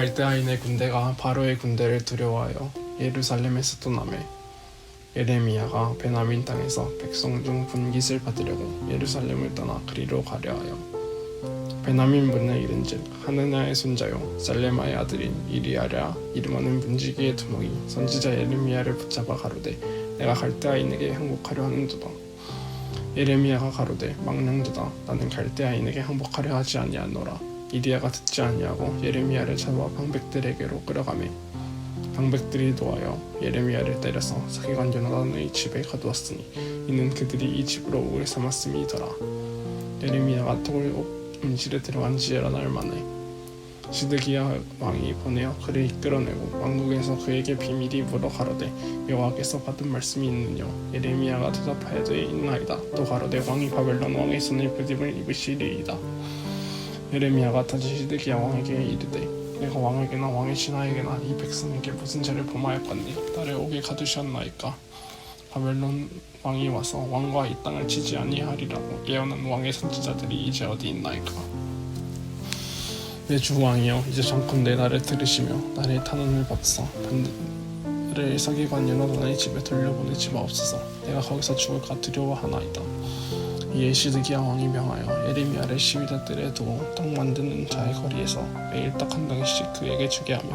갈대아인의 군대가 바로의 군대를 두려워하여 예루살렘에서 떠나매 예레미야가 베냐민 땅에서 백성 중 분깃을 받으려고 예루살렘을 떠나 그리로 가려 하여 베냐민 문에 이른즉 하느냐의 손자요 살레마의 아들인 이리야라 이름하는 문지기의 두목이 선지자 예레미야를 붙잡아 가로되 내가 갈대아인에게 항복하려 하는도다. 예레미야가 가로되 망령도다. 나는 갈대아인에게 항복하려 하지 아니하노라. 이리야가 듣지 아니하고 예레미야를 잡아 방백들에게로 끌어가매 방백들이 노하여 예레미야를 때려서 서기관 요나단의 집에 가두었으니 이는 그들이 이 집으로 옥을 삼았음이더라. 예레미야가 톡을 음실에 들어간 지 여러 날 만에 시드기야 왕이 보내어 그를 이끌어내고 왕국에서 그에게 비밀이 물어 가로되 여호와께서 받은 말씀이 있느뇨. 예레미야가 대답하여되 있나이다. 또 가로되 왕이 바벨론 왕의 손에 부짐을 입으시리이다. 예레미야가 다시 시드기야 왕에게 이르되 내가 왕에게나 왕의 신하에게나 이 백성에게 무슨 죄를 범하였거니 나를 옥에 가두셨나이까. 바벨론 왕이 와서 왕과 이 땅을 치지 아니하리라고 예언한 왕의 선지자들이 이제 어디 있나이까. 내 주 왕이여 이제 정컨대 나를 들으시며 나의 탄원을 받사 나를 서기관 요나단의 집에 돌려보내지 마옵소서. 내가 거기서 죽을까 두려워하나이다. 이에 시드기야 왕이 명하여 예레미야를 시위대들에 두고 떡 만드는 자의 거리에서 매일 떡 한 덩이씩 그에게 주게 하며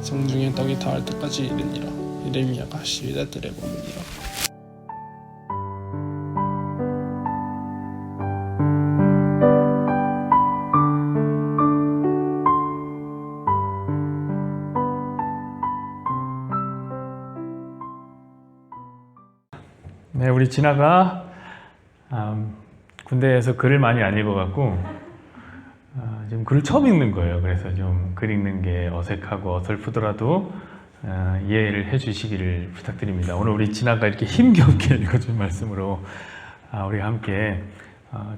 성중에 떡이 닿을 때까지 이르니라. 예레미야가 시위대들에 머무니라. 네, 우리 진아가 군대에서 글을 많이 안 읽어갖고 지금 글을 처음 읽는 거예요. 그래서 좀 글 읽는 게 어색하고 어설프더라도 이해를 해주시기를 부탁드립니다. 오늘 우리 진아가 이렇게 힘겹게 읽어준 말씀으로 우리가 함께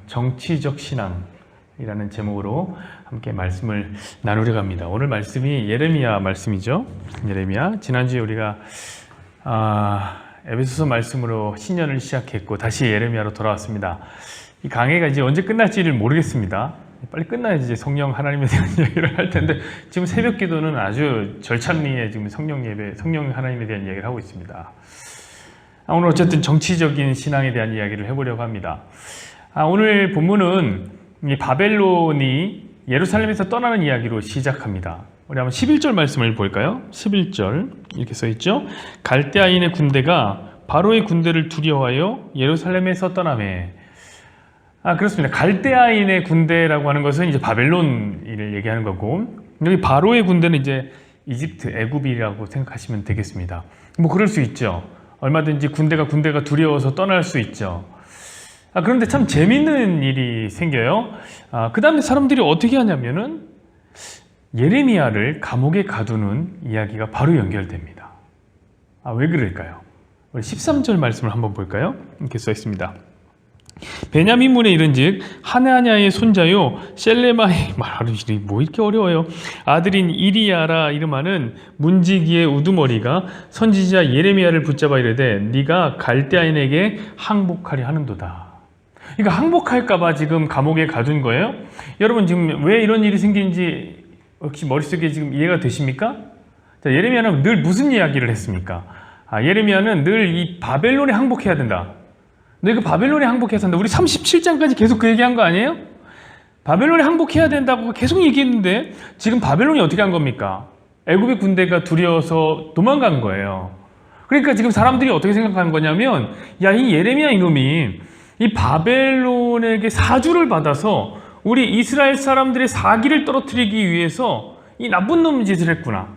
정치적 신앙이라는 제목으로 함께 말씀을 나누려 합니다. 오늘 말씀이 예레미야 말씀이죠. 예레미야. 지난주에 우리가 에베소서 말씀으로 신년을 시작했고 다시 예레미야로 돌아왔습니다. 이 강해가 이제 언제 끝날지를 모르겠습니다. 빨리 끝나야지 이제 성령 하나님에 대한 이야기를 할 텐데 지금 새벽 기도는 아주 절찬리에 지금 성령 예배, 성령 하나님에 대한 이야기를 하고 있습니다. 오늘 어쨌든 정치적인 신앙에 대한 이야기를 해보려고 합니다. 오늘 본문은 이 바벨론이 예루살렘에서 떠나는 이야기로 시작합니다. 우리 한번 11절 말씀을 볼까요? 11절 이렇게 써있죠. 갈대아인의 군대가 바로의 군대를 두려워하여 예루살렘에서 떠나매. 그렇습니다. 갈대아인의 군대라고 하는 것은 이제 바벨론을 얘기하는 거고 여기 바로의 군대는 이제 이집트, 애굽이라고 생각하시면 되겠습니다. 뭐 그럴 수 있죠. 얼마든지 군대가 두려워서 떠날 수 있죠. 그런데 참 재밌는 일이 생겨요. 그 다음에 사람들이 어떻게 하냐면은 예레미야를 감옥에 가두는 이야기가 바로 연결됩니다. 왜 그럴까요? 우리 13절 말씀을 한번 볼까요? 이렇게 써 있습니다. 베냐민 문에 이른즉 하나냐의 손자요 셀레마의 말하는 이름이 뭐 이렇게 어려워요. 아들인 이리야라 이름하는 문지기의 우두머리가 선지자 예레미야를 붙잡아 이르되 네가 갈대아인에게 항복하려 하는도다. 그러니까 항복할까봐 지금 감옥에 가둔 거예요. 여러분 지금 왜 이런 일이 생기는지 혹시 머릿속에 지금 이해가 되십니까? 자, 예레미야는 늘 무슨 이야기를 했습니까? 예레미야는 늘 이 바벨론에 항복해야 된다. 너희가 바벨론에 항복해야 한다. 우리 37장까지 계속 그 얘기한 거 아니에요? 바벨론에 항복해야 된다고 계속 얘기했는데 지금 바벨론이 어떻게 한 겁니까? 애굽의 군대가 두려워서 도망간 거예요. 그러니까 지금 사람들이 어떻게 생각하는 거냐면 야, 이 예레미야 이놈이 이 바벨론에게 사주를 받아서 우리 이스라엘 사람들의 사기를 떨어뜨리기 위해서 이 나쁜 놈 짓을 했구나.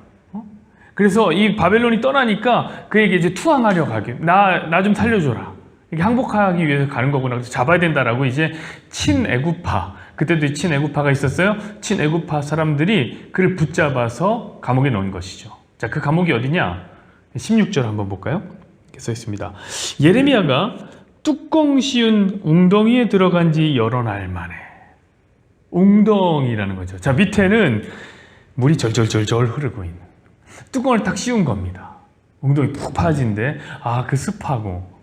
그래서 이 바벨론이 떠나니까 그에게 이제 투항하려 가게. 나 좀 살려줘라. 이렇게 항복하기 위해서 가는 거구나. 그래서 잡아야 된다라고 이제 친애굽파, 그때도 친애굽파가 있었어요. 친애굽파 사람들이 그를 붙잡아서 감옥에 넣은 것이죠. 자, 그 감옥이 어디냐? 16절 한번 볼까요? 이렇게 써 있습니다. 예레미야가 뚜껑 씌운 웅덩이에 들어간 지 여러 날 만에. 웅덩이라는 거죠. 자, 밑에는 물이 절절절절 흐르고 있는 뚜껑을 딱 씌운 겁니다. 웅덩이 푹 파진데 그 습하고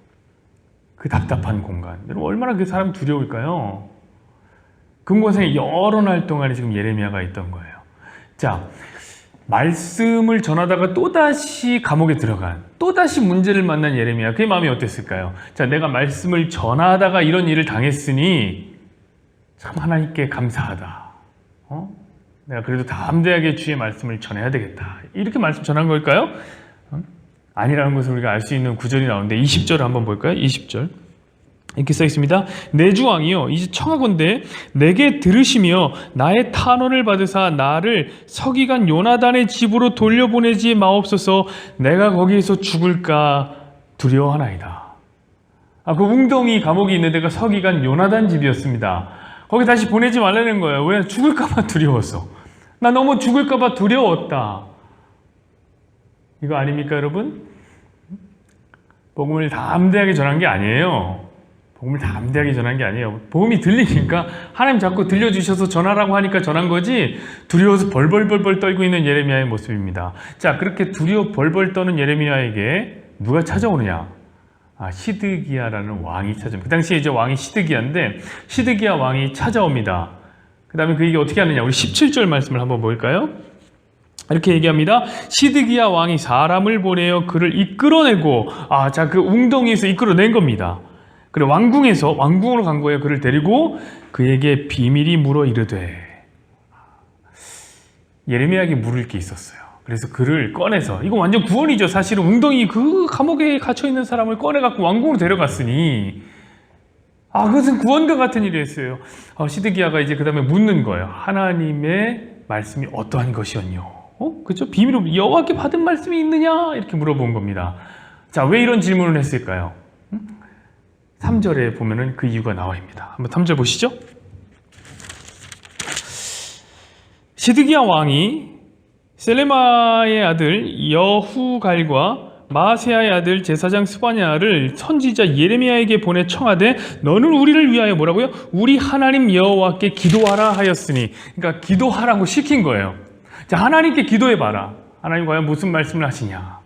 그 답답한 공간. 여러분 얼마나 그 사람 두려울까요? 그 곳에 여러 날 동안에 지금 예레미야가 있던 거예요. 자, 말씀을 전하다가 또다시 감옥에 들어간, 또다시 문제를 만난 예레미야. 그의 마음이 어땠을까요? 자, 내가 말씀을 전하다가 이런 일을 당했으니 참 하나님께 감사하다. 내가 그래도 담대하게 주의 말씀을 전해야 되겠다. 이렇게 말씀 전한 걸까요? 아니라는 것을 우리가 알 수 있는 구절이 나오는데 20절을 한번 볼까요? 20절. 이렇게 써 있습니다. 내 주 왕이여 이제 청하건대 내게 들으시며 나의 탄원을 받으사 나를 서기관 요나단의 집으로 돌려보내지 마옵소서. 내가 거기에서 죽을까 두려워하나이다. 그 웅덩이 감옥이 있는 데가 서기관 요나단 집이었습니다. 거기 다시 보내지 말라는 거예요. 왜? 죽을까 봐 두려웠어. 나 너무 죽을까 봐 두려웠다. 이거 아닙니까 여러분? 복음을 담대하게 전한 게 아니에요. 복음을 담대하게 전한 게 아니에요. 복음이 들리니까 하나님 자꾸 들려주셔서 전하라고 하니까 전한 거지, 두려워서 벌벌벌벌 떨고 있는 예레미야의 모습입니다. 자, 그렇게 두려워 벌벌 떠는 예레미야에게 누가 찾아오느냐? 시드기야라는 왕이 찾아옵니다. 그 당시에 이제 왕이 시드기야인데 시드기야 왕이 찾아옵니다. 그 다음에 그에게 어떻게 하느냐? 우리 17절 말씀을 한번 볼까요? 이렇게 얘기합니다. 시드기야 왕이 사람을 보내어 그를 이끌어내고, 자, 그 웅덩이에서 이끌어낸 겁니다. 그래, 왕궁으로 간 거예요. 그를 데리고 그에게 비밀이 물어 이르되, 예레미야에게 물을 게 있었어요. 그래서 그를 꺼내서, 이거 완전 구원이죠. 사실은 웅덩이 그 감옥에 갇혀있는 사람을 꺼내갖고 왕궁으로 데려갔으니, 그것은 구원과 같은 일이었어요. 시드기야가 이제 그 다음에 묻는 거예요. 하나님의 말씀이 어떠한 것이었뇨? 그죠? 비밀로 여호와께 받은 말씀이 있느냐? 이렇게 물어본 겁니다. 자, 왜 이런 질문을 했을까요? 3절에 보면은 그 이유가 나와 있습니다. 한번 3절 보시죠. 시드기야 왕이 셀레마의 아들 여후갈과 마세야의 아들 제사장 스바냐를 선지자 예레미야에게 보내 청하되 너는 우리를 위하여 뭐라고요? 우리 하나님 여호와께 기도하라 하였으니, 그러니까 기도하라고 시킨 거예요. 자, 하나님께 기도해봐라. 하나님 과연 무슨 말씀을 하시냐?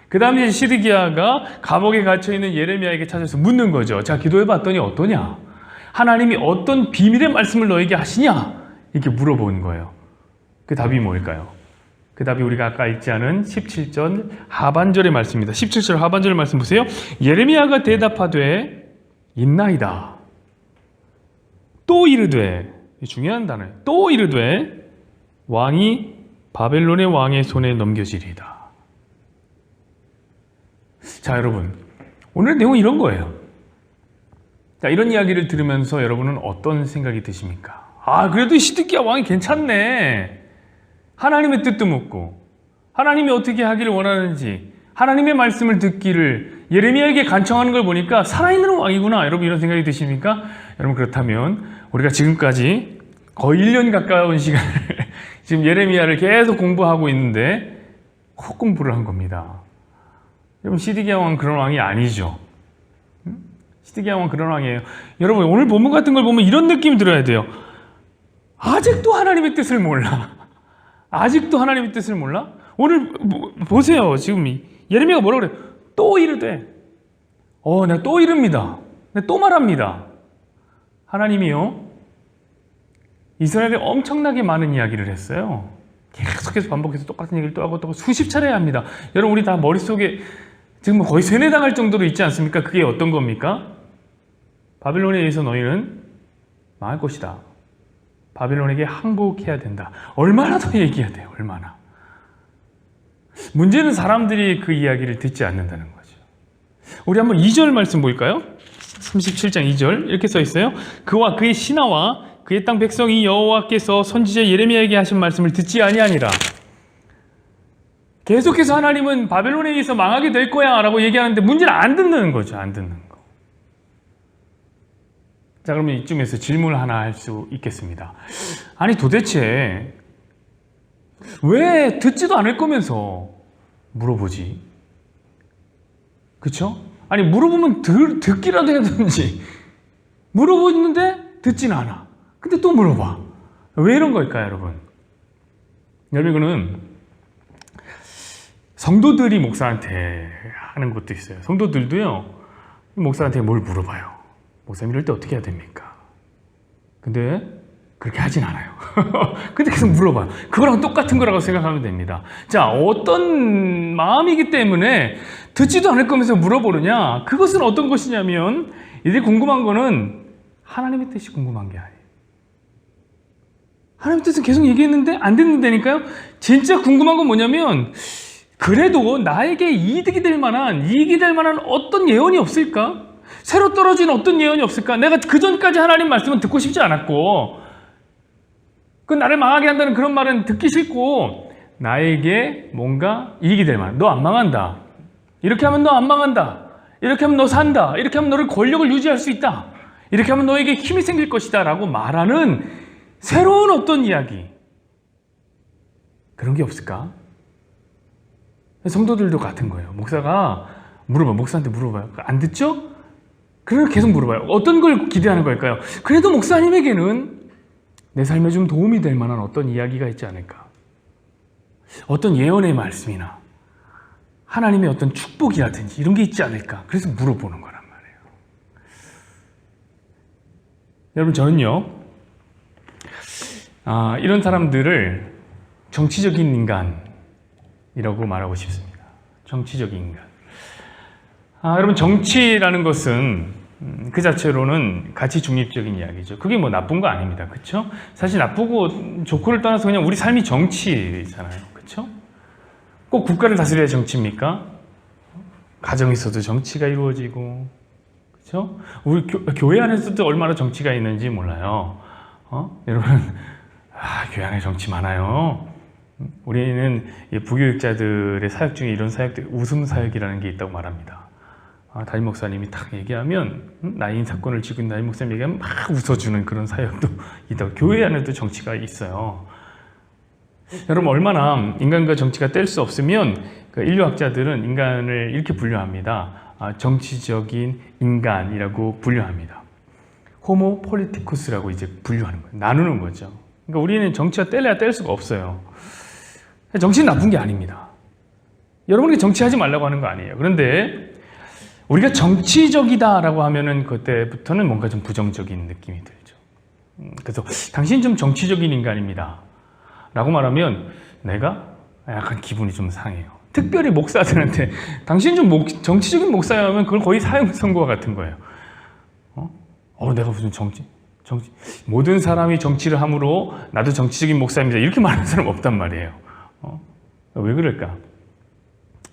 그 다음에 시드기야가 감옥에 갇혀있는 예레미야에게 찾아서 묻는 거죠. 자, 기도해봤더니 어떠냐? 하나님이 어떤 비밀의 말씀을 너에게 하시냐? 이렇게 물어보는 거예요. 그 답이 뭘까요? 그 답이 우리가 아까 읽지 않은 17절 하반절의 말씀입니다. 17절 하반절 말씀 보세요. 예레미야가 대답하되 있나이다. 또 이르되, 중요한 단어예요. 또 이르되 왕이 바벨론의 왕의 손에 넘겨지리이다. 자, 여러분, 오늘 내용은 이런 거예요. 자, 이런 이야기를 들으면서 여러분은 어떤 생각이 드십니까? 그래도 시드기야 왕이 괜찮네. 하나님의 뜻도 묻고 하나님이 어떻게 하기를 원하는지 하나님의 말씀을 듣기를 예레미야에게 간청하는 걸 보니까 살아있는 왕이구나. 여러분, 이런 생각이 드십니까? 여러분, 그렇다면 우리가 지금까지 거의 1년 가까운 시간을 지금 예레미야를 계속 공부하고 있는데 꼭 공부를 한 겁니다. 여러분, 시드기야 왕은 그런 왕이 아니죠. 시드기야 왕은 그런 왕이에요. 여러분, 오늘 본문 같은 걸 보면 이런 느낌이 들어야 돼요. 아직도 하나님의 뜻을 몰라. 아직도 하나님의 뜻을 몰라? 오늘 보세요. 지금 예레미야가 뭐라고 그래? 또 이르되. 내가 또 이릅니다. 내가 또 말합니다. 하나님이요, 이스라엘에 엄청나게 많은 이야기를 했어요. 계속해서 반복해서 똑같은 얘기를 또 하고 또 수십 차례 합니다. 여러분, 우리 다 머릿속에 지금 거의 세뇌당할 정도로 있지 않습니까? 그게 어떤 겁니까? 바벨론에 의해서 너희는 망할 것이다. 바벨론에게 항복해야 된다. 얼마나 더 얘기해야 돼요? 얼마나. 문제는 사람들이 그 이야기를 듣지 않는다는 거죠. 우리 한번 2절 말씀 볼까요? 37장 2절 이렇게 써 있어요. 그와 그의 신하와 그의 땅 백성이 여호와께서 선지자 예레미야에게 하신 말씀을 듣지 아니하니라. 계속해서 하나님은 바벨론에 의해서 망하게 될 거야 라고 얘기하는데 문제는 안 듣는 거죠. 안 듣는 거. 자, 그러면 이쯤에서 질문을 하나 할 수 있겠습니다. 아니, 도대체 왜 듣지도 않을 거면서 물어보지? 그쵸? 아니, 물어보면 듣기라도 해야 되는지, 물어보는데 듣지는 않아. 근데 또 물어봐. 왜 이런 걸까요, 여러분? 여러분, 이거는 성도들이 목사한테 하는 것도 있어요. 성도들도요, 목사한테 뭘 물어봐요. 목사님, 이럴 때 어떻게 해야 됩니까? 근데 그렇게 하진 않아요. 근데 계속 물어봐요. 그거랑 똑같은 거라고 생각하면 됩니다. 자, 어떤 마음이기 때문에 듣지도 않을 거면서 물어보느냐? 그것은 어떤 것이냐면 이들이 궁금한 거는 하나님의 뜻이 궁금한 게 아니에요. 하나님의 뜻은 계속 얘기했는데 안 듣는다니까요. 진짜 궁금한 건 뭐냐면 그래도 나에게 이익이 될 만한 어떤 예언이 없을까? 새로 떨어진 어떤 예언이 없을까? 내가 그 전까지 하나님 말씀은 듣고 싶지 않았고 그 나를 망하게 한다는 그런 말은 듣기 싫고 나에게 뭔가 이익이 될 만한 너 안 망한다. 이렇게 하면 너 안 망한다. 이렇게 하면 너 산다. 이렇게 하면 너를 권력을 유지할 수 있다. 이렇게 하면 너에게 힘이 생길 것이다 라고 말하는 새로운 어떤 이야기 그런 게 없을까? 성도들도 같은 거예요. 목사가 목사한테 물어봐요. 안 듣죠? 그래서 계속 물어봐요. 어떤 걸 기대하는 걸까요? 그래도 목사님에게는 내 삶에 좀 도움이 될 만한 어떤 이야기가 있지 않을까? 어떤 예언의 말씀이나 하나님의 어떤 축복이라든지 이런 게 있지 않을까? 그래서 물어보는 거란 말이에요. 여러분 저는요 이런 사람들을 정치적인 인간이라고 말하고 싶습니다. 정치적인 인간. 여러분 정치라는 것은 그 자체로는 가치 중립적인 이야기죠. 그게 뭐 나쁜 거 아닙니다. 그렇죠? 사실 나쁘고 좋고를 떠나서 그냥 우리 삶이 정치잖아요. 그렇죠? 꼭 국가를 다스려야 정치입니까? 가정에서도 정치가 이루어지고 그렇죠? 우리 교회 안에서도 얼마나 정치가 있는지 몰라요. 여러분 교회 안에 정치 많아요. 우리는 부교육자들의 사역 중에 이런 사역들 웃음 사역이라는 게 있다고 말합니다. 담임 목사님이 딱 얘기하면 나인 사건을 지고 있는 담임 목사님 얘기하면 막 웃어주는 그런 사역도 있다고. 교회 안에도 정치가 있어요. 여러분 얼마나 인간과 정치가 뗄 수 없으면 그 인류학자들은 인간을 이렇게 분류합니다. 정치적인 인간이라고 분류합니다. 호모 폴리티쿠스라고 이제 분류하는 거예요. 나누는 거죠. 그러니까 우리는 정치가 뗄래야 뗄 수가 없어요. 정치는 나쁜 게 아닙니다. 여러분에게 정치하지 말라고 하는 거 아니에요. 그런데 우리가 정치적이다라고 하면은 그때부터는 뭔가 좀 부정적인 느낌이 들죠. 그래서 당신 좀 정치적인 인간입니다. 라고 말하면 내가 약간 기분이 좀 상해요. 특별히 목사들한테 당신 좀 정치적인 목사야 하면 그건 거의 사형 선고와 같은 거예요. 내가 무슨 정치 모든 사람이 정치를 함으로 나도 정치적인 목사입니다. 이렇게 말하는 사람 없단 말이에요. 왜 그럴까?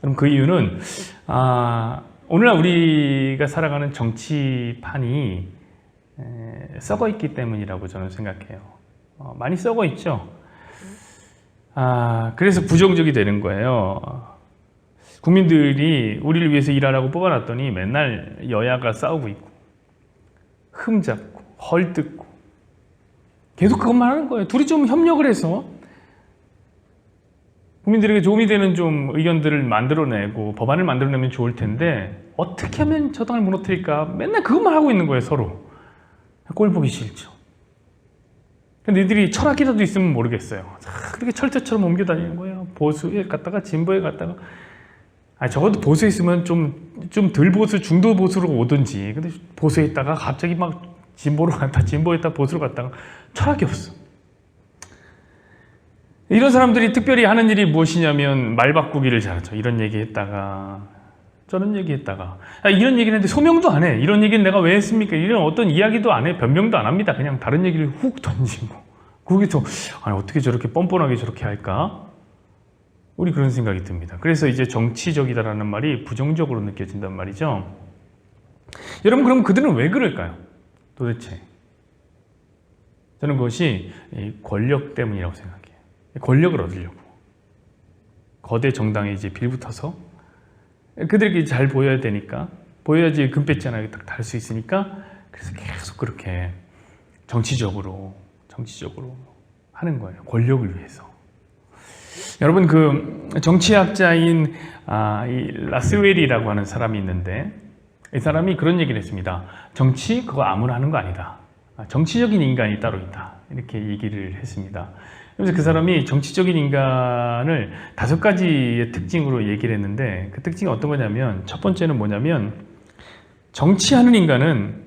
그럼 그 이유는 오늘날 우리가 살아가는 정치판이 썩어 있기 때문이라고 저는 생각해요. 많이 썩어 있죠. 그래서 부정적이 되는 거예요. 국민들이 우리를 위해서 일하라고 뽑아놨더니 맨날 여야가 싸우고 있고 흠잡고 헐뜯고 계속 그것만 하는 거예요. 둘이 좀 협력을 해서 국민들에게 도움이 되는 좀 의견들을 만들어내고 법안을 만들어내면 좋을 텐데 어떻게 하면 저 당을 무너뜨릴까 맨날 그것만 하고 있는 거예요. 서로 꼴 보기 싫죠. 근데 이들이 철학이라도 있으면 모르겠어요. 그렇게 철저처럼 옮겨 다니는 거예요. 보수에 갔다가 진보에 갔다가 적어도 보수에 있으면 좀 덜 보수, 중도 보수로 오든지. 근데 보수에 있다가 갑자기 막 진보로 갔다 진보에 있다가 보수로 갔다가 철학이 없어. 이런 사람들이 특별히 하는 일이 무엇이냐면 말 바꾸기를 잘하죠. 이런 얘기 했다가 저런 얘기 했다가 이런 얘기를 했는데 소명도 안 해. 이런 얘기는 내가 왜 했습니까? 이런 어떤 이야기도 안 해. 변명도 안 합니다. 그냥 다른 얘기를 훅 던지고 거기서 어떻게 저렇게 뻔뻔하게 저렇게 할까? 우리 그런 생각이 듭니다. 그래서 이제 정치적이다라는 말이 부정적으로 느껴진단 말이죠. 여러분 그럼 그들은 왜 그럴까요? 도대체 저는 그것이 권력 때문이라고 생각해요. 권력을 얻으려고 거대 정당에 이제 빌붙어서 그들에게 잘 보여야 되니까 보여야지 금배지 하나 딱 달 수 있으니까 그래서 계속 그렇게 정치적으로 하는 거예요. 권력을 위해서. 여러분 그 정치학자인 이 라스웰이라고 하는 사람이 있는데 이 사람이 그런 얘기를 했습니다. 정치 그거 아무나 하는 거 아니다. 정치적인 인간이 따로 있다. 이렇게 얘기를 했습니다. 그래서 그 사람이 정치적인 인간을 5가지의 특징으로 얘기를 했는데 그 특징이 어떤 거냐면 첫 번째는 뭐냐면 정치하는 인간은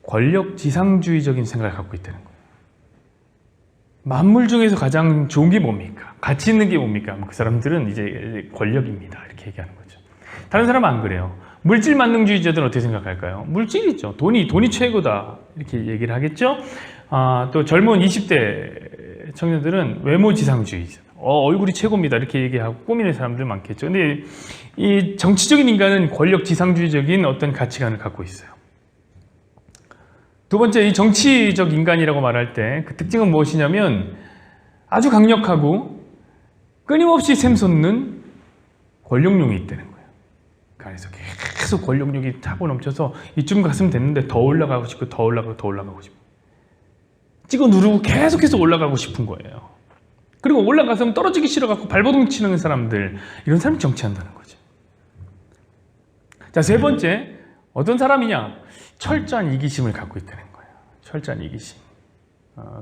권력 지상주의적인 생각을 갖고 있다는 거예요. 만물 중에서 가장 좋은 게 뭡니까? 가치 있는 게 뭡니까? 그 사람들은 이제 권력입니다. 이렇게 얘기하는 거죠. 다른 사람은 안 그래요. 물질 만능주의자들은 어떻게 생각할까요? 물질이죠. 돈이 최고다. 이렇게 얘기를 하겠죠. 또 젊은 20대 청년들은 외모 지상주의자. 얼굴이 최고입니다. 이렇게 얘기하고 꾸미는 사람들 많겠죠. 근데 이 정치적인 인간은 권력 지상주의적인 어떤 가치관을 갖고 있어요. 두 번째, 이 정치적 인간이라고 말할 때 그 특징은 무엇이냐면 아주 강력하고 끊임없이 샘솟는 권력욕이 있다는 거예요. 그 안에서 계속 권력욕이 타고 넘쳐서 이쯤 갔으면 됐는데 더 올라가고 싶고 더 올라가고 싶고 찍어 누르고 계속해서 올라가고 싶은 거예요. 그리고 올라가서 떨어지기 싫어갖고 발버둥 치는 사람들, 이런 사람이 정치한다는 거죠. 자, 세 번째, 어떤 사람이냐? 철저한 이기심을 갖고 있다는 거예요. 철저한 이기심.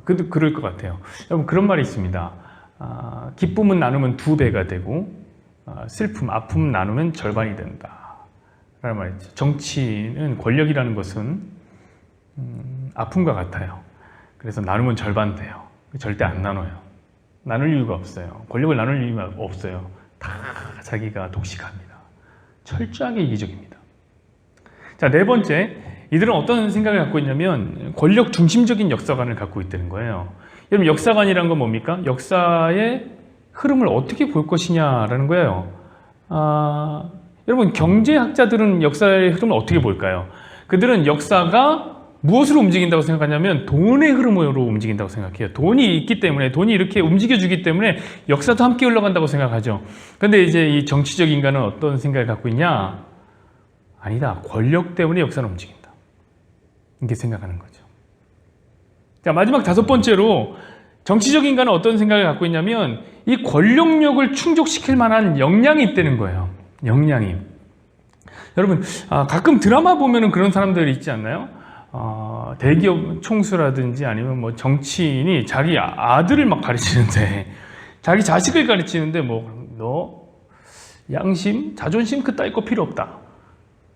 그럴 것 같아요. 여러분, 그런 말이 있습니다. 기쁨은 나누면 2배가 되고 슬픔, 아픔은 나누면 절반이 된다 라는 말이 있죠. 정치는, 권력이라는 것은 아픔과 같아요. 그래서 나누면 절반 돼요. 절대 안 나눠요. 나눌 이유가 없어요. 권력을 나눌 이유가 없어요. 다 자기가 독식합니다. 철저하게 이기적입니다. 자, 네 번째, 이들은 어떤 생각을 갖고 있냐면 권력 중심적인 역사관을 갖고 있다는 거예요. 여러분, 역사관이란 건 뭡니까? 역사의 흐름을 어떻게 볼 것이냐라는 거예요. 여러분, 경제학자들은 역사의 흐름을 어떻게 볼까요? 그들은 역사가 무엇으로 움직인다고 생각하냐면 돈의 흐름으로 움직인다고 생각해요. 돈이 있기 때문에, 돈이 이렇게 움직여주기 때문에 역사도 함께 흘러간다고 생각하죠. 근데 이제 이 정치적 인간은 어떤 생각을 갖고 있냐? 아니다. 권력 때문에 역사는 움직인다. 이렇게 생각하는 거죠. 자, 마지막 5번째로 정치적 인간은 어떤 생각을 갖고 있냐면 이 권력력을 충족시킬 만한 역량이 있다는 거예요. 역량이. 여러분, 가끔 드라마 보면은 그런 사람들이 있지 않나요? 대기업 총수라든지 아니면 뭐 정치인이 자기 아들을 막 가르치는데, 자기 자식을 가르치는데 너 양심, 자존심 그따위 거 필요 없다.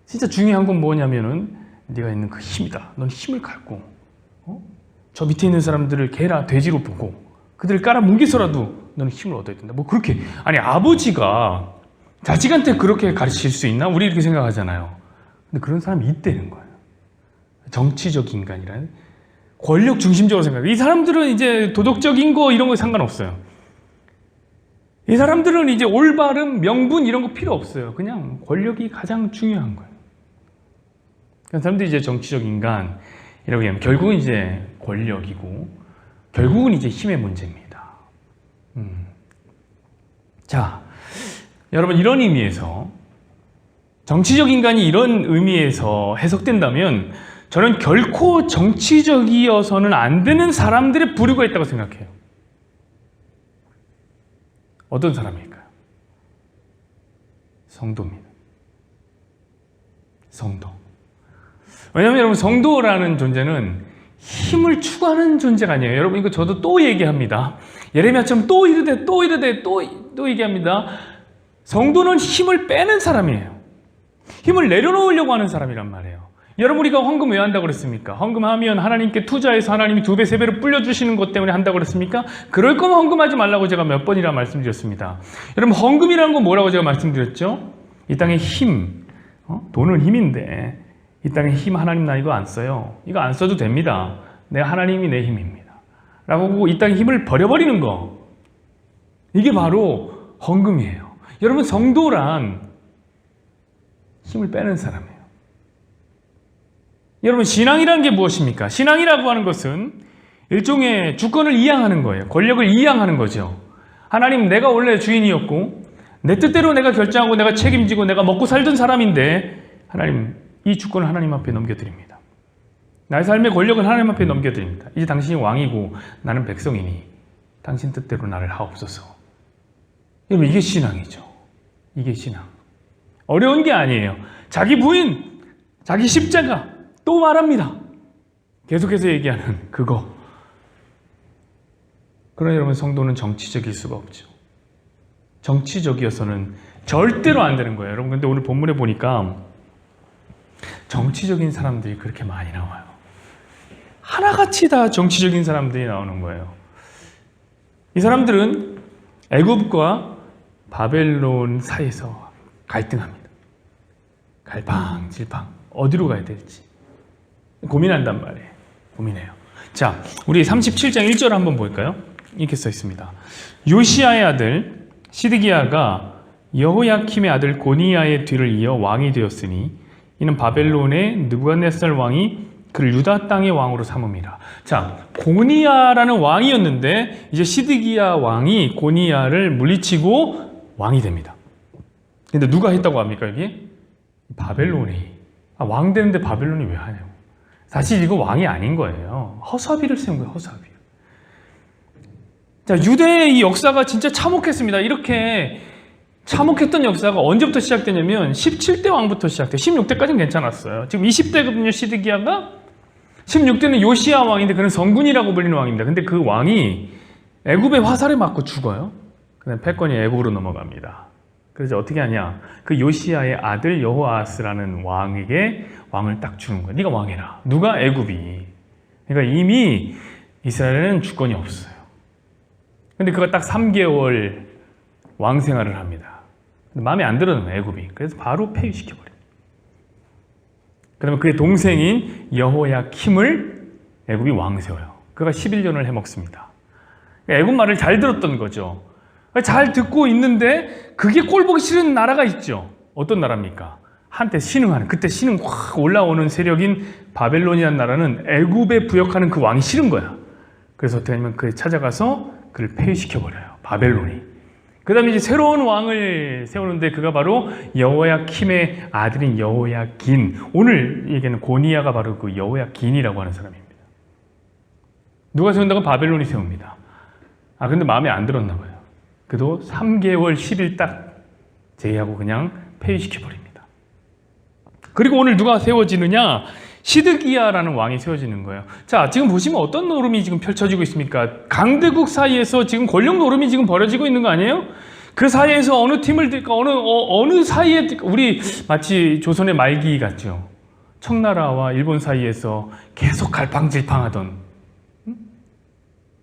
진짜 중요한 건 뭐냐면은 네가 있는 그 힘이다. 넌 힘을 갖고 저 밑에 있는 사람들을 개나 돼지로 보고 그들을 깔아뭉개서라도 너는 힘을 얻어야 된다. 뭐 그렇게, 아니 아버지가 자식한테 그렇게 가르칠 수 있나? 우리 이렇게 생각하잖아요. 근데 그런 사람이 있다는 거예요. 정치적 인간이라는, 권력 중심적으로 생각해요. 이 사람들은 이제 도덕적인 거 이런 거 상관없어요. 이 사람들은 이제 올바름, 명분 이런 거 필요 없어요. 그냥 권력이 가장 중요한 거예요. 그러니까 사람들이 이제 정치적 인간이라고 하면 결국은 이제 권력이고 결국은 이제 힘의 문제입니다. 자, 여러분, 이런 의미에서 정치적 인간이 이런 의미에서 해석된다면 저는 결코 정치적이어서는 안 되는 사람들의 부류가 있다고 생각해요. 어떤 사람일까요? 성도입니다. 성도. 왜냐하면 여러분, 성도라는 존재는 힘을 추구하는 존재가 아니에요. 여러분, 이거 저도 또 얘기합니다. 예레미야처럼 또 얘기합니다. 성도는 힘을 빼는 사람이에요. 힘을 내려놓으려고 하는 사람이란 말이에요. 여러분, 우리가 헌금 왜 한다고 그랬습니까? 헌금하면 하나님께 투자해서 하나님이 2배, 3배로 불려주시는 것 때문에 한다고 그랬습니까? 그럴 거면 헌금하지 말라고 제가 몇 번이나 말씀드렸습니다. 여러분, 헌금이라는 건 뭐라고 제가 말씀드렸죠? 이 땅의 힘, 돈은 힘인데 이 땅의 힘 하나님 나 이거 안 써요. 이거 안 써도 됩니다. 하나님이 내 힘입니다. 라고 하고 이 땅의 힘을 버려버리는 거, 이게 바로 헌금이에요. 여러분, 성도란 힘을 빼는 사람이에요. 여러분, 신앙이라는 게 무엇입니까? 신앙이라고 하는 것은 일종의 주권을 이양하는 거예요. 권력을 이양하는 거죠. 하나님, 내가 원래 주인이었고 내 뜻대로 내가 결정하고 내가 책임지고 내가 먹고 살던 사람인데 하나님, 이 주권을 하나님 앞에 넘겨드립니다. 나의 삶의 권력을 하나님 앞에 넘겨드립니다. 이제 당신이 왕이고 나는 백성이니 당신 뜻대로 나를 하옵소서. 여러분, 이게 신앙이죠. 이게 신앙. 어려운 게 아니에요. 자기 부인, 자기 십자가, 또 말합니다. 계속해서 얘기하는 그거. 그러나 여러분, 성도는 정치적일 수가 없죠. 정치적이어서는 절대로 안 되는 거예요. 여러분, 근데 오늘 본문에 보니까 정치적인 사람들이 그렇게 많이 나와요. 하나같이 다 정치적인 사람들이 나오는 거예요. 이 사람들은 애굽과 바벨론 사이에서 갈등합니다. 갈팡질팡 어디로 가야 될지 고민한단 말이에요. 고민해요. 자, 우리 37장 1절 한번 볼까요? 이렇게 써 있습니다. 요시야의 아들 시드기야가 여호야킴의 아들 고니야의 뒤를 이어 왕이 되었으니 이는 바벨론의 느부갓네살 왕이 그를 유다 땅의 왕으로 삼음이라. 자, 고니야라는 왕이었는데 이제 시드기야 왕이 고니야를 물리치고 왕이 됩니다. 근데 누가 했다고 합니까 여기? 바벨론이. 왕 되는데 바벨론이 왜 하냐고. 사실 이거 왕이 아닌 거예요. 허사비를 세운 거예요. 허사비. 자, 유대의 이 역사가 진짜 참혹했습니다. 이렇게 참혹했던 역사가 언제부터 시작되냐면 17대 왕부터 시작돼요. 16대까지는 괜찮았어요. 지금 20대거든요. 시드기야가. 16대는 요시야 왕인데 그는 성군이라고 불리는 왕입니다. 근데 그 왕이 애굽의 화살에 맞고 죽어요. 그다음 패권이 애굽으로 넘어갑니다. 그래서 어떻게 하냐? 그 요시야의 아들 여호아스라는 왕에게 왕을 딱 주는 거예요. 네가 왕해라. 누가? 애굽이. 그러니까 이미 이스라엘은 주권이 없어요. 근데 그가 딱 3개월 왕 생활을 합니다. 근데 마음에 안 들어요, 애굽이. 그래서 바로 폐위시켜버려요. 그 다음에 그의 동생인 여호야킴을 애굽이 왕 세워요. 그가 11년을 해먹습니다. 애굽 말을 잘 들었던 거죠. 잘 듣고 있는데 그게 꼴보기 싫은 나라가 있죠. 어떤 나라입니까? 한때 신흥하는, 그때 신흥 확 올라오는 세력인 바벨론이라는 나라는 애굽에 부역하는 그 왕이 싫은 거야. 그래서 어떻게 하냐면 그에 찾아가서 그를 폐위시켜버려요. 바벨론이. 그 다음에 이제 새로운 왕을 세우는데 그가 바로 여호야킴의 아들인 여호야긴. 오늘 얘기하는 고니야가 바로 그 여호야긴이라고 하는 사람입니다. 누가 세운다고? 바벨론이 세웁니다. 근데 마음에 안 들었나 봐요. 그도 3개월 10일 딱 제의하고 그냥 폐위시켜버립니다. 그리고 오늘 누가 세워지느냐? 시드기야라는 왕이 세워지는 거예요. 자, 지금 보시면 어떤 노름이 지금 펼쳐지고 있습니까? 강대국 사이에서 지금 권력 노름이 지금 벌어지고 있는 거 아니에요? 그 사이에서 어느 팀을 들까? 어느 사이에 우리 마치 조선의 말기 같죠. 청나라와 일본 사이에서 계속 갈팡질팡하던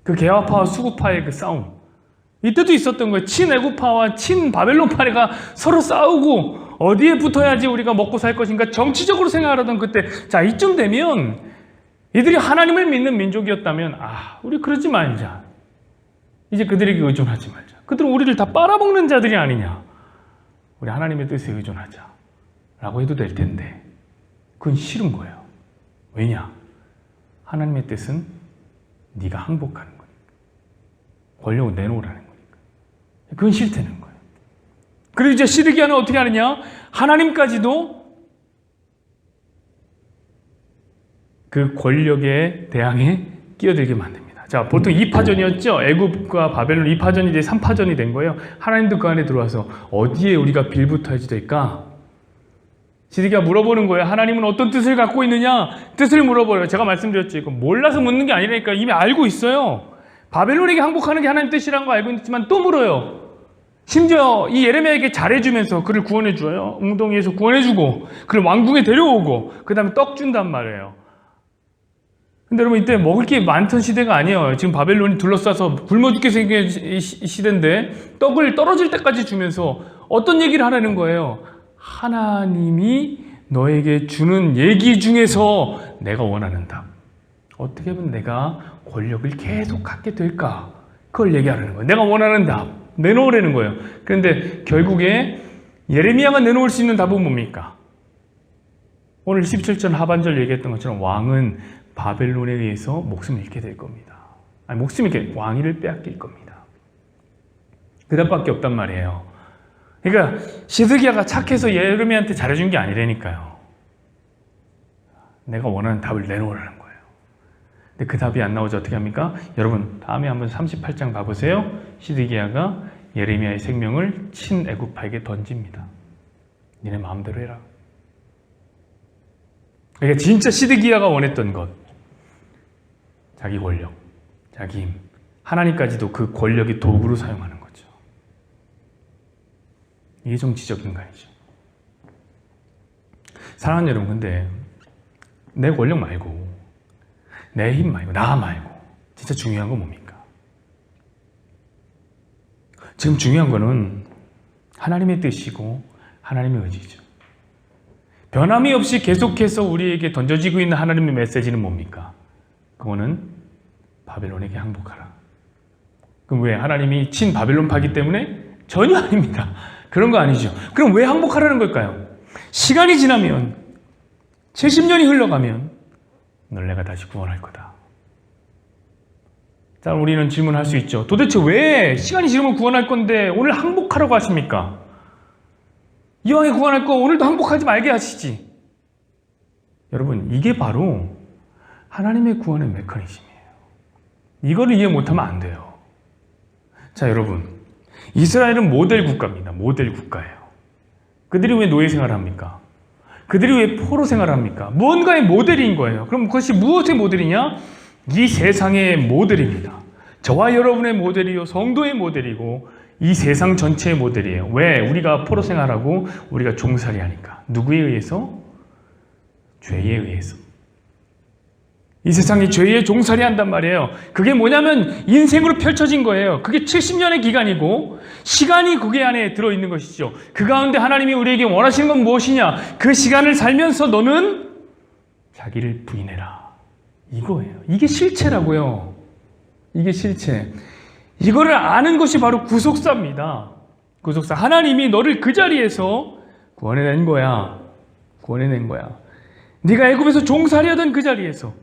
그 개화파와 수구파의 그 싸움. 이때도 있었던 거예요. 친애굽파와 친바벨론파가 서로 싸우고 어디에 붙어야지 우리가 먹고 살 것인가 정치적으로 생각하던 그때. 자, 이쯤 되면 이들이 하나님을 믿는 민족이었다면 우리 그러지 말자. 이제 그들에게 의존하지 말자. 그들은 우리를 다 빨아먹는 자들이 아니냐. 우리 하나님의 뜻에 의존하자 라고 해도 될 텐데 그건 싫은 거예요. 왜냐? 하나님의 뜻은 네가 항복하는 거니까. 권력을 내놓으라는 거니까. 그건 싫다는 거예요. 그리고 이제 시드기야는 어떻게 하느냐? 하나님까지도 그 권력에 대항해 끼어들게 만듭니다. 자, 보통 2파전이었죠. 애굽과 바벨론 2파전이 이제 3파전이 된 거예요. 하나님도 그 안에 들어와서 어디에 우리가 빌붙어야지 될까? 시드기야 물어보는 거예요. 하나님은 어떤 뜻을 갖고 있느냐? 뜻을 물어버려요. 제가 말씀드렸죠. 이거 몰라서 묻는 게 아니라니까. 이미 알고 있어요. 바벨론에게 항복하는 게 하나님 뜻이라는 거 알고 있지만 또 물어요. 심지어 이 예레미야에게 잘해주면서 그를 구원해줘요. 웅덩이에서 구원해주고 그를 왕궁에 데려오고 그 다음에 떡 준단 말이에요. 근데 여러분 이때 먹을 게 많던 시대가 아니에요. 지금 바벨론이 둘러싸서 굶어 죽게 생긴 시대인데 떡을 떨어질 때까지 주면서 어떤 얘기를 하라는 거예요? 하나님이 너에게 주는 얘기 중에서 내가 원하는 답. 어떻게 하면 내가 권력을 계속 갖게 될까? 그걸 얘기하라는 거예요. 내가 원하는 답. 내놓으라는 거예요. 그런데 결국에 예레미야가 내놓을 수 있는 답은 뭡니까? 오늘 17절 하반절 얘기했던 것처럼 왕은 바벨론에 의해서 목숨을 잃게 될 겁니다. 목숨을 잃게, 왕위를 빼앗길 겁니다. 그 답밖에 없단 말이에요. 그러니까 시드기야가 착해서 예레미야한테 잘해준 게 아니라니까요. 내가 원하는 답을 내놓으라는 거예요. 근데 그 답이 안 나오죠. 어떻게 합니까? 여러분 다음에 한번 38장 봐보세요. 시드기야가 예레미야의 생명을 친애굽파에게 던집니다. 니네 마음대로 해라. 그러니까 진짜 시드기야가 원했던 것, 자기 권력, 자기 힘, 하나님까지도 그 권력이 도구로 사용하는 거죠. 이게 정치적 인간이죠. 사랑하는 여러분, 근데 내 권력 말고 내 힘 말고 나 말고 진짜 중요한 건 뭡니까? 지금 중요한 거는 하나님의 뜻이고 하나님의 의지죠. 변함이 없이 계속해서 우리에게 던져지고 있는 하나님의 메시지는 뭡니까? 그거는 바벨론에게 항복하라. 그럼 왜? 하나님이 친 바벨론파기 때문에? 전혀 아닙니다. 그런 거 아니죠. 그럼 왜 항복하라는 걸까요? 시간이 지나면 70년이 흘러가면 널 내가 다시 구원할 거다. 자, 우리는 질문할 수 있죠. 도대체 왜 시간이 지나면 구원할 건데 오늘 항복하라고 하십니까? 이왕에 구원할 거 오늘도 항복하지 말게 하시지. 여러분, 이게 바로 하나님의 구원의 메커니즘이에요. 이거를 이해 못하면 안 돼요. 자, 여러분, 이스라엘은 모델 국가입니다. 모델 국가예요. 그들이 왜 노예 생활을 합니까? 그들이 왜 포로 생활을 합니까? 무언가의 모델인 거예요. 그럼 그것이 무엇의 모델이냐? 이 세상의 모델입니다. 저와 여러분의 모델이요, 성도의 모델이고 이 세상 전체의 모델이에요. 왜? 우리가 포로 생활하고 우리가 종살이 하니까. 누구에 의해서? 죄에 의해서. 이 세상이 죄에 종살이 한단 말이에요. 그게 뭐냐면 인생으로 펼쳐진 거예요. 그게 70년의 기간이고 시간이 그게 안에 들어있는 것이죠. 그 가운데 하나님이 우리에게 원하시는 건 무엇이냐? 그 시간을 살면서 너는 자기를 부인해라. 이거예요. 이게 실체라고요. 이게 실체. 이거를 아는 것이 바로 구속사입니다. 구속사. 하나님이 너를 그 자리에서 구원해낸 거야. 구원해낸 거야. 네가 애굽에서 종살이하던 그 자리에서,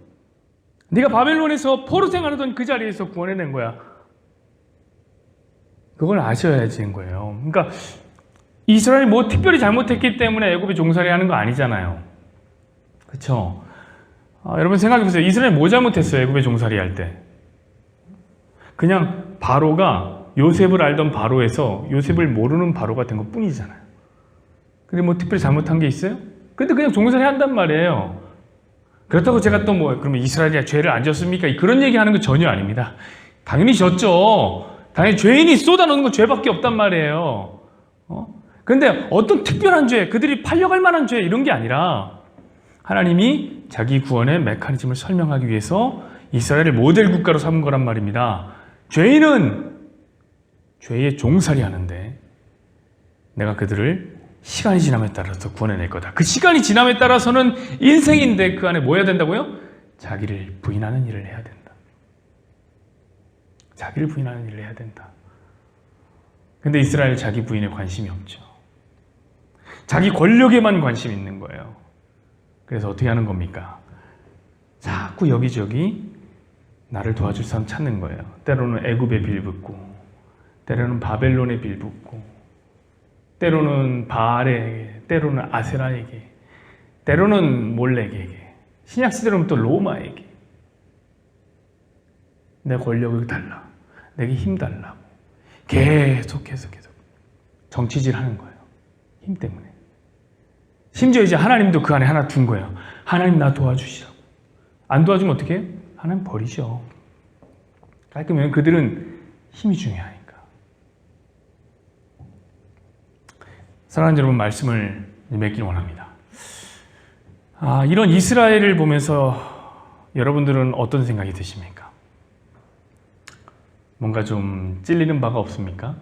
네가 바벨론에서 포로 생활하던 그 자리에서 구원해낸 거야. 그걸 아셔야지 된 거예요. 그러니까 이스라엘이 뭐 특별히 잘못했기 때문에 애굽에 종살이하는 거 아니잖아요. 그렇죠? 여러분 생각해보세요. 이스라엘이 뭐 잘못했어요? 애굽에 종살이할 때. 그냥 바로가 요셉을 알던 바로에서 요셉을 모르는 바로가 된 것 뿐이잖아요. 근데 뭐 특별히 잘못한 게 있어요? 근데 그냥 종살이 한단 말이에요. 그렇다고 제가 또 뭐 그러면 이스라엘이 죄를 안 졌습니까? 그런 얘기하는 건 전혀 아닙니다. 당연히 졌죠. 당연히 죄인이 쏟아놓는 건 죄밖에 없단 말이에요. 그런데 어떤 특별한 죄, 그들이 팔려갈 만한 죄 이런 게 아니라 하나님이 자기 구원의 메커니즘을 설명하기 위해서 이스라엘을 모델 국가로 삼은 거란 말입니다. 죄인은 죄의 종살이 하는데 내가 그들을 시간이 지남에 따라서 구원해낼 거다. 그 시간이 지남에 따라서는 인생인데 그 안에 뭐 해야 된다고요? 자기를 부인하는 일을 해야 된다. 자기를 부인하는 일을 해야 된다. 근데 이스라엘 자기 부인에 관심이 없죠. 자기 권력에만 관심이 있는 거예요. 그래서 어떻게 하는 겁니까? 자꾸 여기저기 나를 도와줄 사람 찾는 거예요. 때로는 애굽에 빌붙고, 때로는 바벨론에 빌붙고, 때로는 바알에게, 때로는 아세라에게, 때로는 몰렉에게, 신약시대로는 또 로마에게. 내 권력을 달라. 내게 힘 달라고. 계속 정치질 하는 거예요. 힘 때문에. 심지어 이제 하나님도 그 안에 하나 둔 거예요. 하나님 나 도와주시라고. 안 도와주면 어떻게 해요? 하나님 버리죠. 깔끔해요. 그들은 힘이 중요하니까. 사랑하는 여러분, 말씀을 맺길 원합니다. 이런 이스라엘을 보면서 여러분들은 어떤 생각이 드십니까? 뭔가 좀 찔리는 바가 없습니까?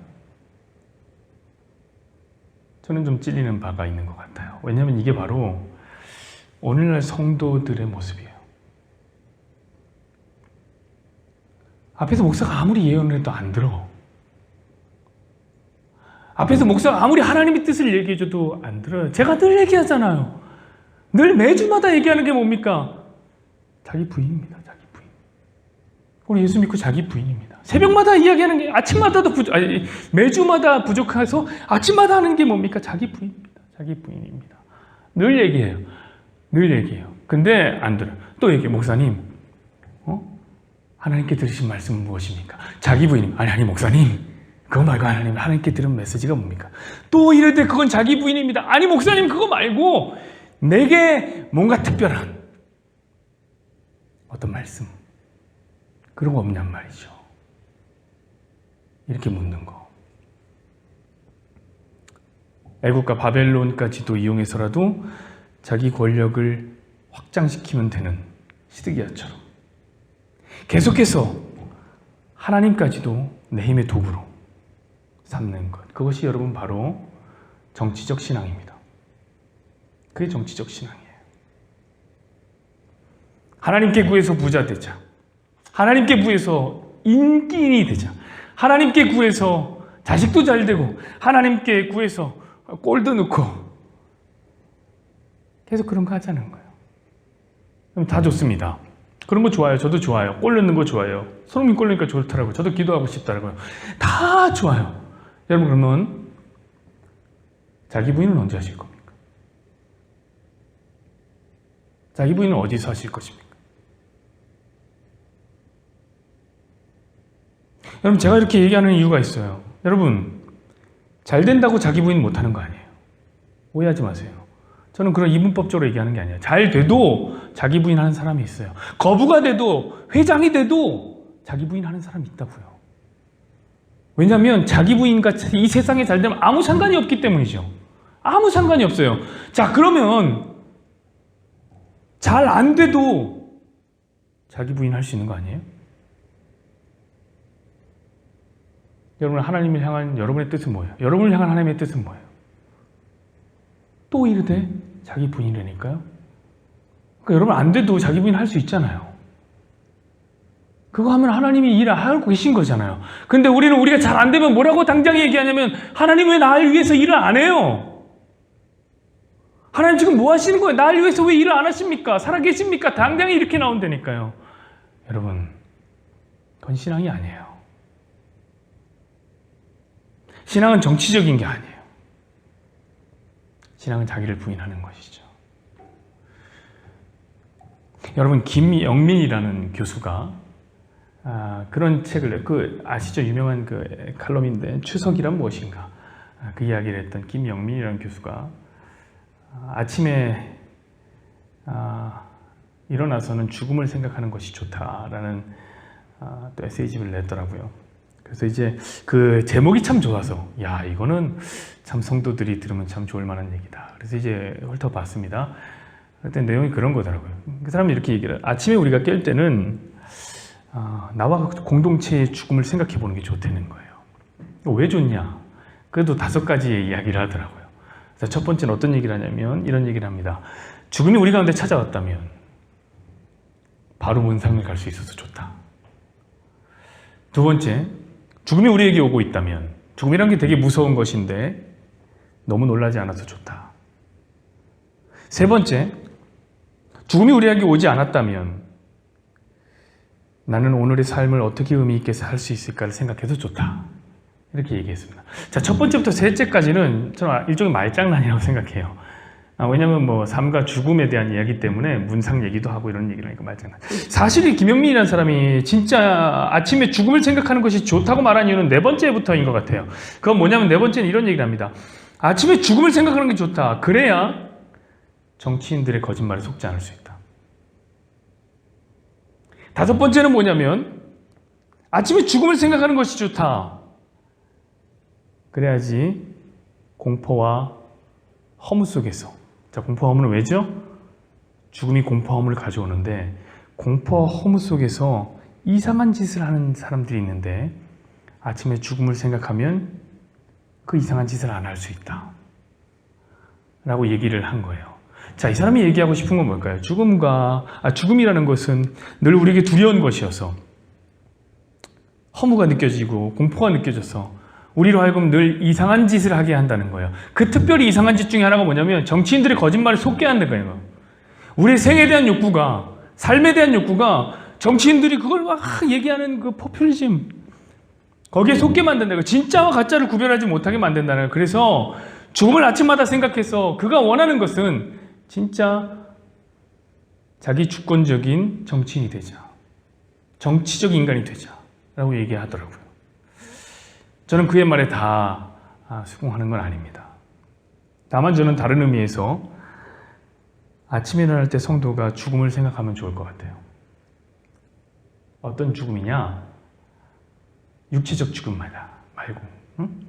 저는 좀 찔리는 바가 있는 것 같아요. 왜냐하면 이게 바로 오늘날 성도들의 모습이에요. 앞에서 목사가 아무리 예언을 해도 안 들어. 앞에서 목사가 아무리 하나님의 뜻을 얘기해줘도 안 들어요. 제가 늘 얘기하잖아요. 늘 매주마다 얘기하는 게 뭡니까? 자기 부인입니다. 자기 부인. 우리 예수 믿고 자기 부인입니다. 새벽마다 이야기하는 게 아침마다도 매주마다 부족해서 아침마다 하는 게 뭡니까? 자기 부인입니다. 자기 부인입니다. 늘 얘기해요. 늘 얘기해요. 근데 안 들어요. 또 얘기해요. 목사님, 하나님께 들으신 말씀은 무엇입니까? 자기 부인. 아니 목사님, 그거 말고 하나님께 들은 메시지가 뭡니까? 또 이럴 때 그건 자기 부인입니다. 아니 목사님, 그거 말고 내게 뭔가 특별한 어떤 말씀, 그런 거 없냔 말이죠. 이렇게 묻는 거. 애국과 바벨론까지도 이용해서라도 자기 권력을 확장시키면 되는 시드기야처럼 계속해서 하나님까지도 내 힘의 도구로, 삼는 것. 그것이 여러분 바로 정치적 신앙입니다. 그게 정치적 신앙이에요. 하나님께 구해서 부자 되자. 하나님께 구해서 인기인이 되자. 하나님께 구해서 자식도 잘 되고, 하나님께 구해서 골도 넣고, 계속 그런 거 하자는 거예요. 그럼 다 좋습니다. 그런 거 좋아요. 저도 좋아요. 골 넣는 거 좋아요. 손흥민 골 넣으니까 좋더라고요. 저도 기도하고 싶더라고요. 다 좋아요. 여러분, 그러면 자기 부인은 언제 하실 겁니까? 자기 부인은 어디서 하실 것입니까? 여러분, 제가 이렇게 얘기하는 이유가 있어요. 여러분, 잘 된다고 자기 부인 못하는 거 아니에요. 오해하지 마세요. 저는 그런 이분법적으로 얘기하는 게 아니에요. 잘 돼도 자기 부인 하는 사람이 있어요. 거부가 돼도, 회장이 돼도 자기 부인 하는 사람이 있다고요. 왜냐하면 자기 부인과 이 세상에 잘 되면 아무 상관이 없기 때문이죠. 아무 상관이 없어요. 자, 그러면 잘 안 돼도 자기 부인 할 수 있는 거 아니에요? 여러분, 하나님을 향한 여러분의 뜻은 뭐예요? 여러분을 향한 하나님의 뜻은 뭐예요? 또 이르되 자기 부인이라니까요. 그러니까 여러분, 안 돼도 자기 부인 할 수 있잖아요. 그거 하면 하나님이 일을 하고 계신 거잖아요. 근데 우리가 잘 안 되면 뭐라고 당장 얘기하냐면, 하나님 왜 나를 위해서 일을 안 해요? 하나님 지금 뭐 하시는 거예요? 나를 위해서 왜 일을 안 하십니까? 살아계십니까? 당장에 이렇게 나온다니까요. 여러분, 그건 신앙이 아니에요. 신앙은 정치적인 게 아니에요. 신앙은 자기를 부인하는 것이죠. 여러분, 김영민이라는 교수가 그런 책을, 아시죠? 유명한 칼럼인데, 추석이란 무엇인가? 그 이야기를 했던 김영민이라는 교수가 아침에 일어나서는 죽음을 생각하는 것이 좋다라는 또 에세이집을 냈더라고요. 그래서 이제 그 제목이 참 좋아서, 야, 이거는 참 성도들이 들으면 참 좋을 만한 얘기다. 그래서 이제 훑어봤습니다. 그때 내용이 그런 거더라고요. 그 사람이 이렇게 얘기를, 아침에 우리가 깰 때는 나와 공동체의 죽음을 생각해 보는 게 좋다는 거예요. 왜 좋냐? 그래도 5가지의 이야기를 하더라고요. 그래서 첫 번째는 어떤 얘기를 하냐면 이런 얘기를 합니다. 죽음이 우리 가운데 찾아왔다면 바로 문상을 갈 수 있어서 좋다. 두 번째, 죽음이 우리에게 오고 있다면, 죽음이란 게 되게 무서운 것인데 너무 놀라지 않아서 좋다. 세 번째, 죽음이 우리에게 오지 않았다면 나는 오늘의 삶을 어떻게 의미 있게 살 수 있을까를 생각해서 좋다. 이렇게 얘기했습니다. 자, 첫 번째부터 셋째까지는 저는 일종의 말장난이라고 생각해요. 왜냐하면 삶과 죽음에 대한 이야기 때문에 문상 얘기도 하고 이런 얘기를 하니까 말장난. 사실 이 김영민이라는 사람이 진짜 아침에 죽음을 생각하는 것이 좋다고 말한 이유는 4번째부터인 것 같아요. 그건 뭐냐면 4번째는 이런 얘기를 합니다. 아침에 죽음을 생각하는 게 좋다. 그래야 정치인들의 거짓말에 속지 않을 수 있다. 5번째는 뭐냐면 아침에 죽음을 생각하는 것이 좋다. 그래야지 공포와 허무 속에서, 자, 공포와 허무는 왜죠? 죽음이 공포와 허무를 가져오는데 공포와 허무 속에서 이상한 짓을 하는 사람들이 있는데 아침에 죽음을 생각하면 그 이상한 짓을 안 할 수 있다 라고 얘기를 한 거예요. 자, 이 사람이 얘기하고 싶은 건 뭘까요? 죽음이라는 것은 늘 우리에게 두려운 것이어서 허무가 느껴지고 공포가 느껴져서 우리로 하여금 늘 이상한 짓을 하게 한다는 거예요. 그 특별히 이상한 짓 중에 하나가 뭐냐면 정치인들의 거짓말을 속게 한다는 거예요. 우리의 생에 대한 욕구가, 삶에 대한 욕구가 정치인들이 그걸 막 얘기하는 그 포퓰리즘, 거기에 속게 만든다는 거예요. 진짜와 가짜를 구별하지 못하게 만든다는 거예요. 그래서 죽음을 아침마다 생각해서 그가 원하는 것은 진짜 자기 주권적인 정치인이 되자, 정치적 인간이 되자 라고 얘기하더라고요. 저는 그의 말에 다 수긍하는 건 아닙니다. 다만 저는 다른 의미에서 아침에 일어날 때 성도가 죽음을 생각하면 좋을 것 같아요. 어떤 죽음이냐? 육체적 죽음 말고, 응?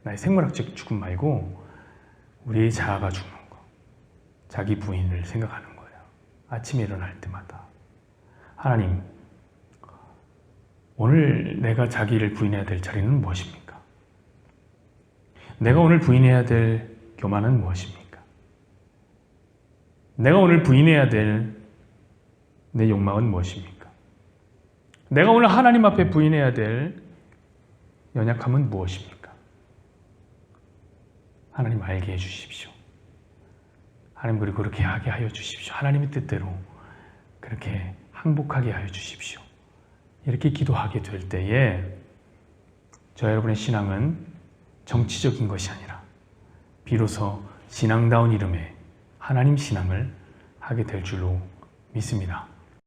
나의 생물학적 죽음 말고 우리의 자아가 죽는 거, 자기 부인을 생각하는 거예요. 아침에 일어날 때마다 하나님, 오늘 내가 자기를 부인해야 될 자리는 무엇입니까? 내가 오늘 부인해야 될 교만은 무엇입니까? 내가 오늘 부인해야 될 내 욕망은 무엇입니까? 내가 오늘 하나님 앞에 부인해야 될 연약함은 무엇입니까? 하나님 알게 해주십시오. 하나님 그리고 그렇게 하게 하여 주십시오. 하나님의 뜻대로 그렇게 항복하게 하여 주십시오. 이렇게 기도하게 될 때에 저 여러분의 신앙은 정치적인 것이 아니라 비로소 신앙다운 이름의 하나님 신앙을 하게 될 줄로 믿습니다.